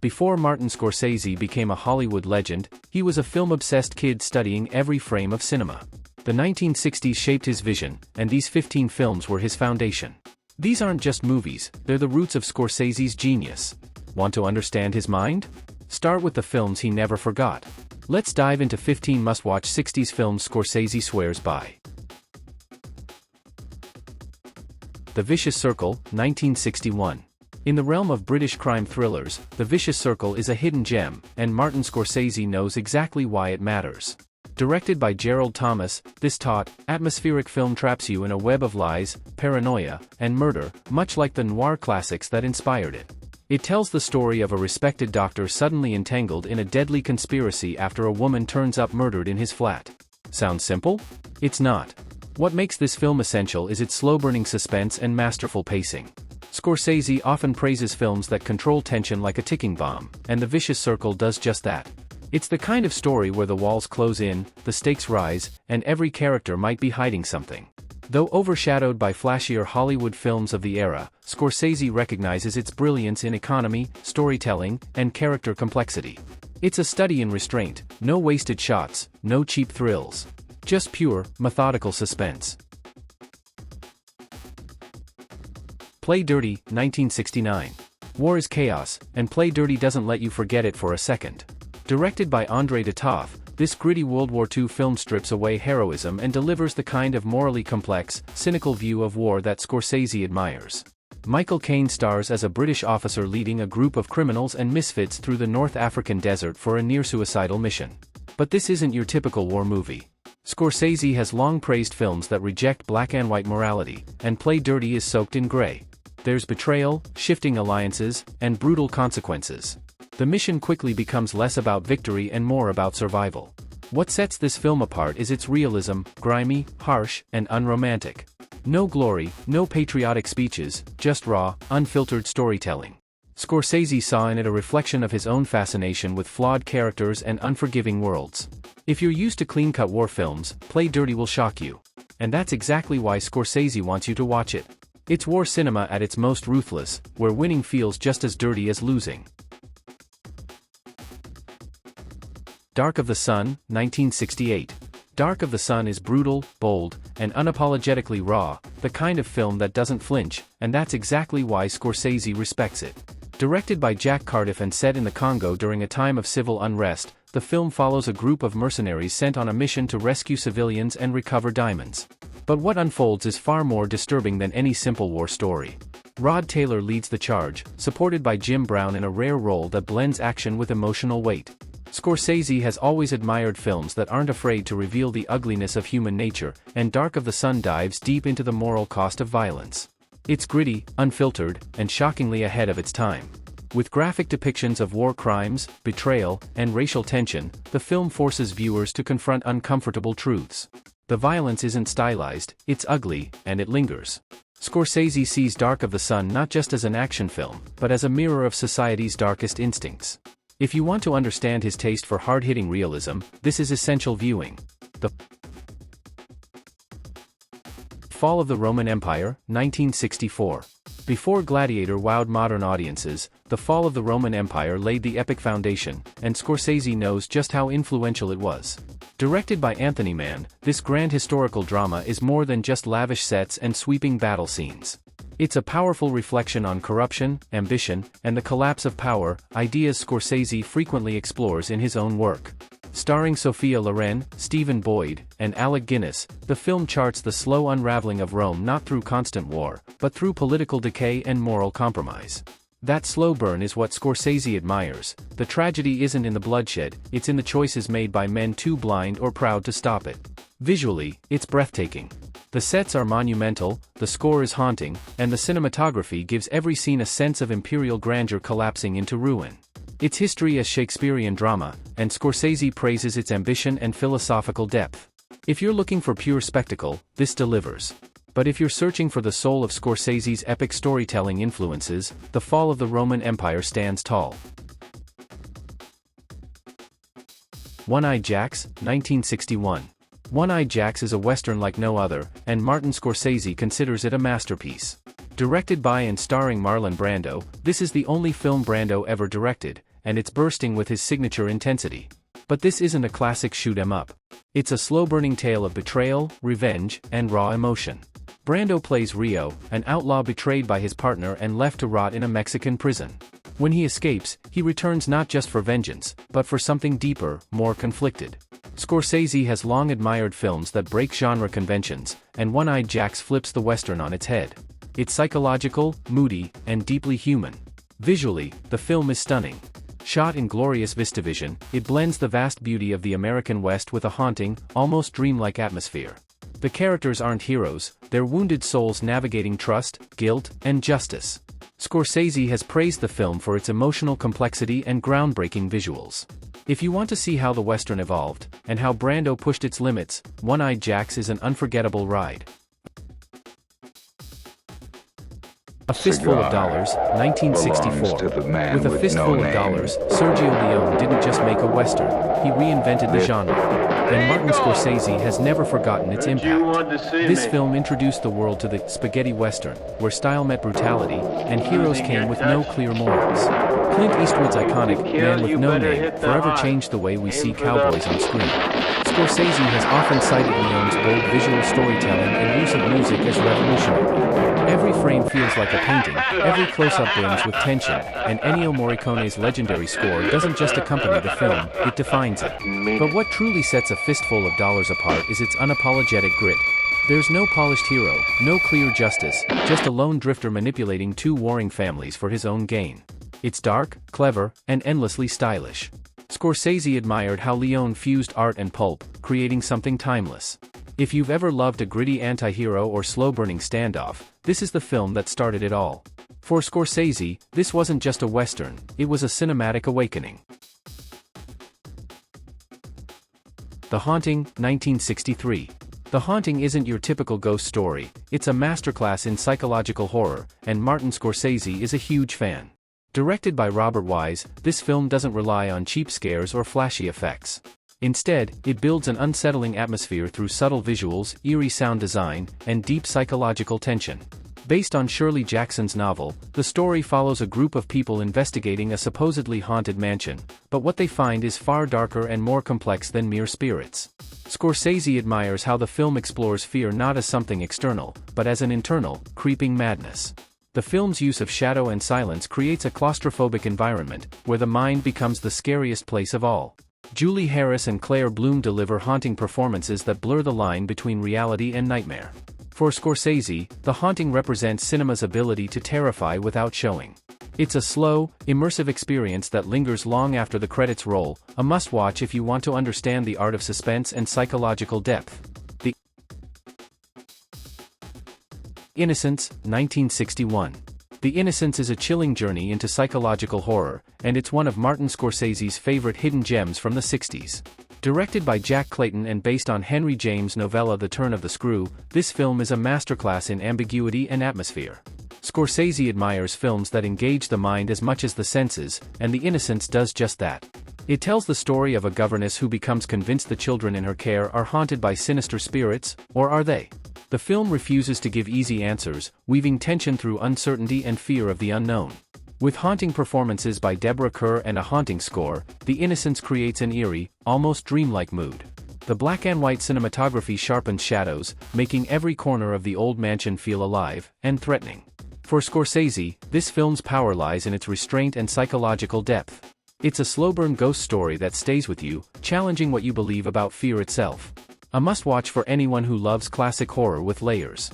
Before Martin Scorsese became a Hollywood legend, he was a film-obsessed kid studying every frame of cinema. The 1960s shaped his vision, and these 15 films were his foundation. These aren't just movies, they're the roots of Scorsese's genius. Want to understand his mind? Start with the films he never forgot. Let's dive into 15 must-watch 60s films Scorsese swears by. The Vicious Circle, 1961. In the realm of British crime thrillers, The Vicious Circle is a hidden gem, and Martin Scorsese knows exactly why it matters. Directed by Gerald Thomas, this taut, atmospheric film traps you in a web of lies, paranoia, and murder, much like the noir classics that inspired it. It tells the story of a respected doctor suddenly entangled in a deadly conspiracy after a woman turns up murdered in his flat. Sounds simple? It's not. What makes this film essential is its slow-burning suspense and masterful pacing. Scorsese often praises films that control tension like a ticking bomb, and The Vicious Circle does just that. It's the kind of story where the walls close in, the stakes rise, and every character might be hiding something. Though overshadowed by flashier Hollywood films of the era, Scorsese recognizes its brilliance in economy, storytelling, and character complexity. It's a study in restraint, no wasted shots, no cheap thrills. Just pure, methodical suspense. Play Dirty, 1969. War is chaos, and Play Dirty doesn't let you forget it for a second. Directed by André de Toth, this gritty World War II film strips away heroism and delivers the kind of morally complex, cynical view of war that Scorsese admires. Michael Caine stars as a British officer leading a group of criminals and misfits through the North African desert for a near-suicidal mission. But this isn't your typical war movie. Scorsese has long praised films that reject black and white morality, and Play Dirty is soaked in gray. There's betrayal, shifting alliances, and brutal consequences. The mission quickly becomes less about victory and more about survival. What sets this film apart is its realism, grimy, harsh, and unromantic. No glory, no patriotic speeches, just raw, unfiltered storytelling. Scorsese saw in it a reflection of his own fascination with flawed characters and unforgiving worlds. If you're used to clean-cut war films, Play Dirty will shock you. And that's exactly why Scorsese wants you to watch it. It's war cinema at its most ruthless, where winning feels just as dirty as losing. Dark of the Sun, 1968. Dark of the Sun is brutal, bold, and unapologetically raw, the kind of film that doesn't flinch, and that's exactly why Scorsese respects it. Directed by Jack Cardiff and set in the Congo during a time of civil unrest, the film follows a group of mercenaries sent on a mission to rescue civilians and recover diamonds. But what unfolds is far more disturbing than any simple war story. Rod Taylor leads the charge, supported by Jim Brown in a rare role that blends action with emotional weight. Scorsese has always admired films that aren't afraid to reveal the ugliness of human nature, and Dark of the Sun dives deep into the moral cost of violence. It's gritty, unfiltered, and shockingly ahead of its time. With graphic depictions of war crimes, betrayal, and racial tension, the film forces viewers to confront uncomfortable truths. The violence isn't stylized, it's ugly, and it lingers. Scorsese sees Dark of the Sun not just as an action film, but as a mirror of society's darkest instincts. If you want to understand his taste for hard-hitting realism, this is essential viewing. The Fall of the Roman Empire, 1964. Before Gladiator wowed modern audiences, The Fall of the Roman Empire laid the epic foundation, and Scorsese knows just how influential it was. Directed by Anthony Mann, this grand historical drama is more than just lavish sets and sweeping battle scenes. It's a powerful reflection on corruption, ambition, and the collapse of power, ideas Scorsese frequently explores in his own work. Starring Sophia Loren, Stephen Boyd, and Alec Guinness, the film charts the slow unraveling of Rome not through constant war, but through political decay and moral compromise. That slow burn is what Scorsese admires. The tragedy isn't in the bloodshed, it's in the choices made by men too blind or proud to stop it. Visually, it's breathtaking. The sets are monumental, the score is haunting, and the cinematography gives every scene a sense of imperial grandeur collapsing into ruin. It's history as Shakespearean drama, and Scorsese praises its ambition and philosophical depth. If you're looking for pure spectacle, this delivers. But if you're searching for the soul of Scorsese's epic storytelling influences, The Fall of the Roman Empire stands tall. One-Eyed Jacks, 1961. One-Eyed Jacks is a western like no other, and Martin Scorsese considers it a masterpiece. Directed by and starring Marlon Brando, this is the only film Brando ever directed, and it's bursting with his signature intensity. But this isn't a classic shoot-'em-up. It's a slow-burning tale of betrayal, revenge, and raw emotion. Brando plays Rio, an outlaw betrayed by his partner and left to rot in a Mexican prison. When he escapes, he returns not just for vengeance, but for something deeper, more conflicted. Scorsese has long admired films that break genre conventions, and One-Eyed Jack flips the Western on its head. It's psychological, moody, and deeply human. Visually, the film is stunning. Shot in glorious VistaVision, it blends the vast beauty of the American West with a haunting, almost dreamlike atmosphere. The characters aren't heroes, they're wounded souls navigating trust, guilt, and justice. Scorsese has praised the film for its emotional complexity and groundbreaking visuals. If you want to see how the Western evolved, and how Brando pushed its limits, One-Eyed Jack is an unforgettable ride. A Fistful of Dollars, 1964. With A Fistful of Dollars, Sergio Leone didn't just make a Western, he reinvented the genre. And Martin Scorsese has never forgotten its impact. This film introduced the world to the spaghetti Western, where style met brutality, and heroes came with no clear morals. Clint Eastwood's iconic Man with No Name forever changed the way we see cowboys on screen. Scorsese has often cited Leone's bold visual storytelling and use of music as revolutionary. Every frame feels like a painting, every close-up brims with tension, and Ennio Morricone's legendary score doesn't just accompany the film, it defines it. But what truly sets A Fistful of Dollars apart is its unapologetic grit. There's no polished hero, no clear justice, just a lone drifter manipulating two warring families for his own gain. It's dark, clever, and endlessly stylish. Scorsese admired how Leone fused art and pulp, creating something timeless. If you've ever loved a gritty anti-hero or slow-burning standoff, this is the film that started it all. For Scorsese, this wasn't just a Western, it was a cinematic awakening. The Haunting, 1963. The Haunting isn't your typical ghost story, it's a masterclass in psychological horror, and Martin Scorsese is a huge fan. Directed by Robert Wise, this film doesn't rely on cheap scares or flashy effects. Instead, it builds an unsettling atmosphere through subtle visuals, eerie sound design, and deep psychological tension. Based on Shirley Jackson's novel, the story follows a group of people investigating a supposedly haunted mansion, but what they find is far darker and more complex than mere spirits. Scorsese admires how the film explores fear not as something external, but as an internal, creeping madness. The film's use of shadow and silence creates a claustrophobic environment, where the mind becomes the scariest place of all. Julie Harris and Claire Bloom deliver haunting performances that blur the line between reality and nightmare. For Scorsese, The Haunting represents cinema's ability to terrify without showing. It's a slow, immersive experience that lingers long after the credits roll, a must-watch if you want to understand the art of suspense and psychological depth. The Innocence, 1961. The Innocence is a chilling journey into psychological horror, and it's one of Martin Scorsese's favorite hidden gems from the 60s. Directed by Jack Clayton and based on Henry James' novella The Turn of the Screw, this film is a masterclass in ambiguity and atmosphere. Scorsese admires films that engage the mind as much as the senses, and The Innocence does just that. It tells the story of a governess who becomes convinced the children in her care are haunted by sinister spirits, or are they? The film refuses to give easy answers, weaving tension through uncertainty and fear of the unknown. With haunting performances by Deborah Kerr and a haunting score, The Innocence creates an eerie, almost dreamlike mood. The black and white cinematography sharpens shadows, making every corner of the old mansion feel alive and threatening. For Scorsese, this film's power lies in its restraint and psychological depth. It's a slow-burn ghost story that stays with you, challenging what you believe about fear itself. A must-watch for anyone who loves classic horror with layers.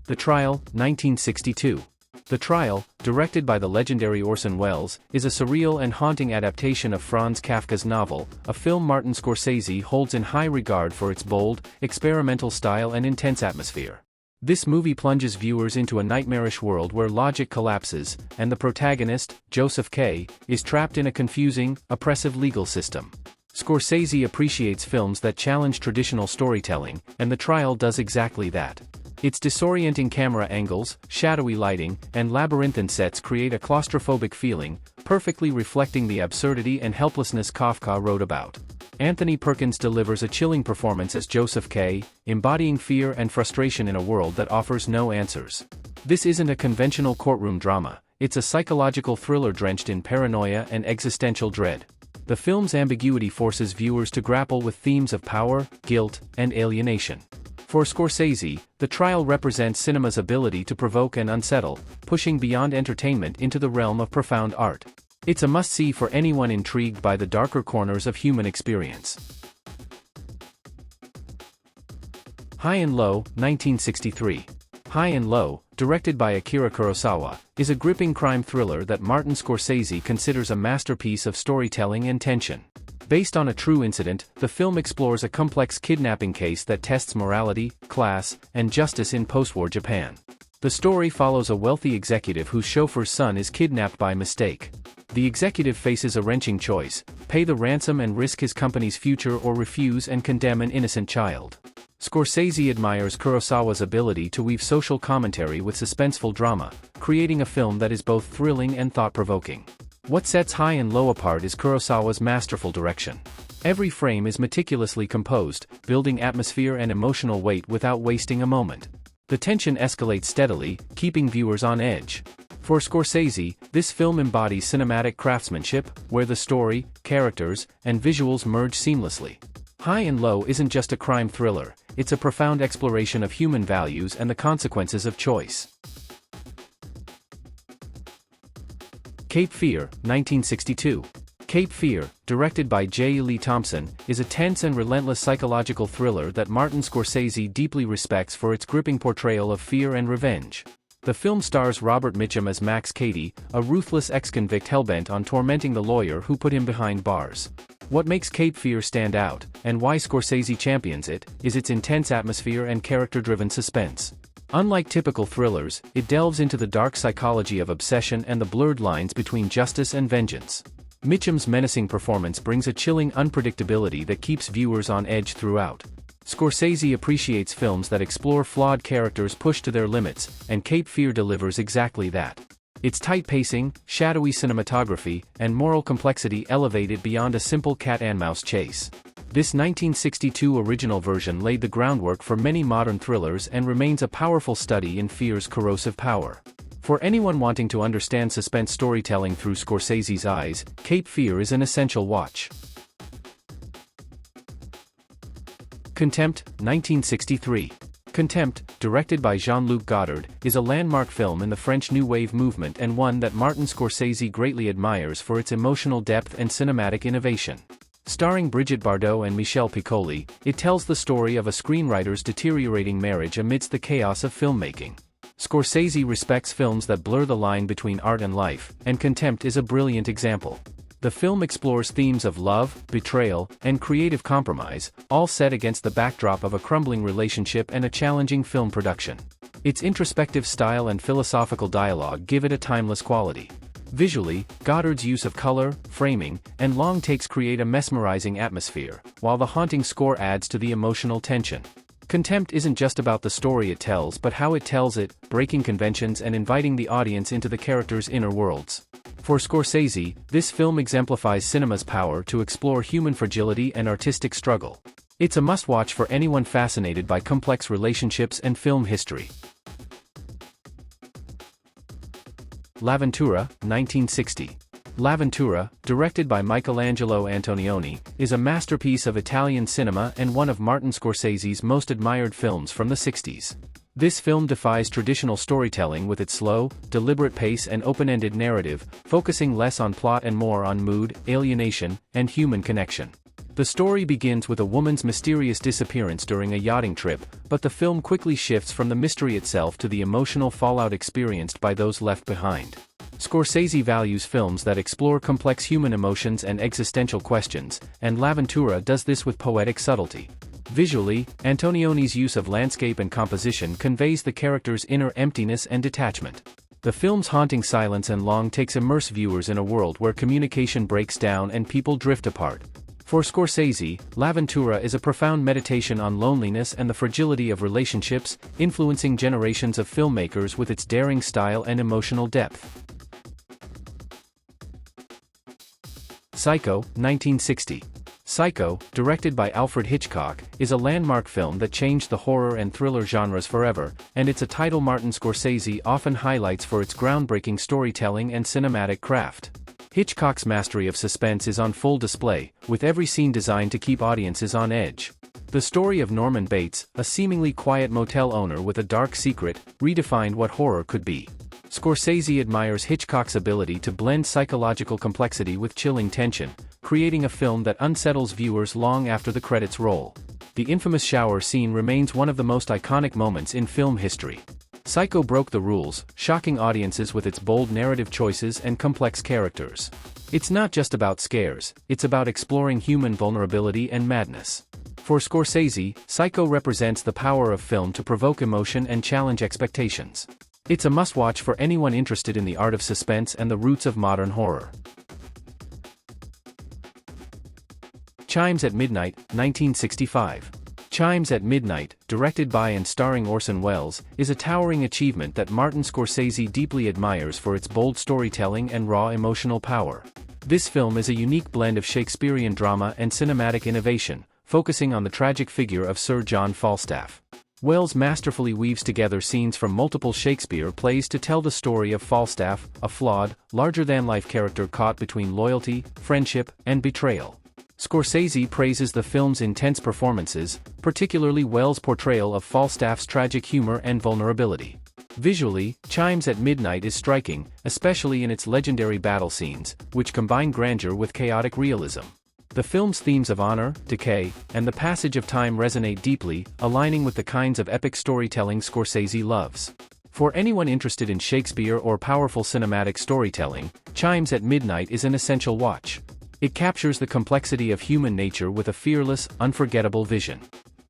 The Trial, 1962. The Trial, directed by the legendary Orson Welles, is a surreal and haunting adaptation of Franz Kafka's novel, a film Martin Scorsese holds in high regard for its bold, experimental style and intense atmosphere. This movie plunges viewers into a nightmarish world where logic collapses, and the protagonist, Joseph K., is trapped in a confusing, oppressive legal system. Scorsese appreciates films that challenge traditional storytelling, and The Trial does exactly that. Its disorienting camera angles, shadowy lighting, and labyrinthine sets create a claustrophobic feeling, perfectly reflecting the absurdity and helplessness Kafka wrote about. Anthony Perkins delivers a chilling performance as Joseph K., embodying fear and frustration in a world that offers no answers. This isn't a conventional courtroom drama, It's a psychological thriller drenched in paranoia and existential dread. The film's ambiguity forces viewers to grapple with themes of power, guilt, and alienation. For Scorsese, the trial represents cinema's ability to provoke and unsettle, pushing beyond entertainment into the realm of profound art. It's a must-see for anyone intrigued by the darker corners of human experience. High and Low, 1963. High and Low, directed by Akira Kurosawa, is a gripping crime thriller that Martin Scorsese considers a masterpiece of storytelling and tension. Based on a true incident, the film explores a complex kidnapping case that tests morality, class, and justice in post-war Japan. The story follows a wealthy executive whose chauffeur's son is kidnapped by mistake. The executive faces a wrenching choice: pay the ransom and risk his company's future, or refuse and condemn an innocent child. Scorsese admires Kurosawa's ability to weave social commentary with suspenseful drama, creating a film that is both thrilling and thought-provoking. What sets High and Low apart is Kurosawa's masterful direction. Every frame is meticulously composed, building atmosphere and emotional weight without wasting a moment. The tension escalates steadily, keeping viewers on edge. For Scorsese, this film embodies cinematic craftsmanship, where the story, characters, and visuals merge seamlessly. High and Low isn't just a crime thriller, it's a profound exploration of human values and the consequences of choice. Cape Fear, 1962. Cape Fear, directed by J. Lee Thompson, is a tense and relentless psychological thriller that Martin Scorsese deeply respects for its gripping portrayal of fear and revenge. The film stars Robert Mitchum as Max Cady, a ruthless ex-convict hellbent on tormenting the lawyer who put him behind bars. What makes Cape Fear stand out, and why Scorsese champions it, is its intense atmosphere and character-driven suspense. Unlike typical thrillers, it delves into the dark psychology of obsession and the blurred lines between justice and vengeance. Mitchum's menacing performance brings a chilling unpredictability that keeps viewers on edge throughout. Scorsese appreciates films that explore flawed characters pushed to their limits, and Cape Fear delivers exactly that. Its tight pacing, shadowy cinematography, and moral complexity elevate it beyond a simple cat-and-mouse chase. This 1962 original version laid the groundwork for many modern thrillers and remains a powerful study in fear's corrosive power. For anyone wanting to understand suspense storytelling through Scorsese's eyes, Cape Fear is an essential watch. Contempt, 1963. Contempt, directed by Jean-Luc Godard, is a landmark film in the French New Wave movement and one that Martin Scorsese greatly admires for its emotional depth and cinematic innovation. Starring Brigitte Bardot and Michel Piccoli, it tells the story of a screenwriter's deteriorating marriage amidst the chaos of filmmaking. Scorsese respects films that blur the line between art and life, and Contempt is a brilliant example. The film explores themes of love, betrayal, and creative compromise, all set against the backdrop of a crumbling relationship and a challenging film production. Its introspective style and philosophical dialogue give it a timeless quality. Visually, Godard's use of color, framing, and long takes create a mesmerizing atmosphere, while the haunting score adds to the emotional tension. Contempt isn't just about the story it tells but how it tells it, breaking conventions and inviting the audience into the characters' inner worlds. For Scorsese, this film exemplifies cinema's power to explore human fragility and artistic struggle. It's a must-watch for anyone fascinated by complex relationships and film history. Laventura, 1960. Laventura, directed by Michelangelo Antonioni, is a masterpiece of Italian cinema and one of Martin Scorsese's most admired films from the 60s. This film defies traditional storytelling with its slow, deliberate pace and open-ended narrative, focusing less on plot and more on mood, alienation, and human connection. The story begins with a woman's mysterious disappearance during a yachting trip, but the film quickly shifts from the mystery itself to the emotional fallout experienced by those left behind. Scorsese values films that explore complex human emotions and existential questions, and Laventura does this with poetic subtlety. Visually, Antonioni's use of landscape and composition conveys the character's inner emptiness and detachment. The film's haunting silence and long takes immerse viewers in a world where communication breaks down and people drift apart. For Scorsese, Laventura is a profound meditation on loneliness and the fragility of relationships, influencing generations of filmmakers with its daring style and emotional depth. Psycho, 1960. Psycho, directed by Alfred Hitchcock, is a landmark film that changed the horror and thriller genres forever, and it's a title Martin Scorsese often highlights for its groundbreaking storytelling and cinematic craft. Hitchcock's mastery of suspense is on full display, with every scene designed to keep audiences on edge. The story of Norman Bates, a seemingly quiet motel owner with a dark secret, redefined what horror could be. Scorsese admires Hitchcock's ability to blend psychological complexity with chilling tension, creating a film that unsettles viewers long after the credits roll. The infamous shower scene remains one of the most iconic moments in film history. Psycho broke the rules, shocking audiences with its bold narrative choices and complex characters. It's not just about scares, it's about exploring human vulnerability and madness. For Scorsese, Psycho represents the power of film to provoke emotion and challenge expectations. It's a must-watch for anyone interested in the art of suspense and the roots of modern horror. Chimes at Midnight, 1965. Chimes at Midnight, directed by and starring Orson Welles, is a towering achievement that Martin Scorsese deeply admires for its bold storytelling and raw emotional power. This film is a unique blend of Shakespearean drama and cinematic innovation, focusing on the tragic figure of Sir John Falstaff. Welles masterfully weaves together scenes from multiple Shakespeare plays to tell the story of Falstaff, a flawed, larger-than-life character caught between loyalty, friendship, and betrayal. Scorsese praises the film's intense performances, particularly Welles' portrayal of Falstaff's tragic humor and vulnerability. Visually, Chimes at Midnight is striking, especially in its legendary battle scenes, which combine grandeur with chaotic realism. The film's themes of honor, decay, and the passage of time resonate deeply, aligning with the kinds of epic storytelling Scorsese loves. For anyone interested in Shakespeare or powerful cinematic storytelling, Chimes at Midnight is an essential watch. It captures the complexity of human nature with a fearless, unforgettable vision.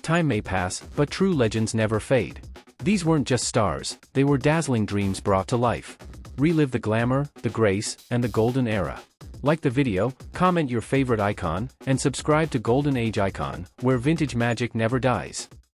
Time may pass, but true legends never fade. These weren't just stars, they were dazzling dreams brought to life. Relive the glamour, the grace, and the golden era. Like the video, comment your favorite icon, and subscribe to Golden Age Icon, where vintage magic never dies.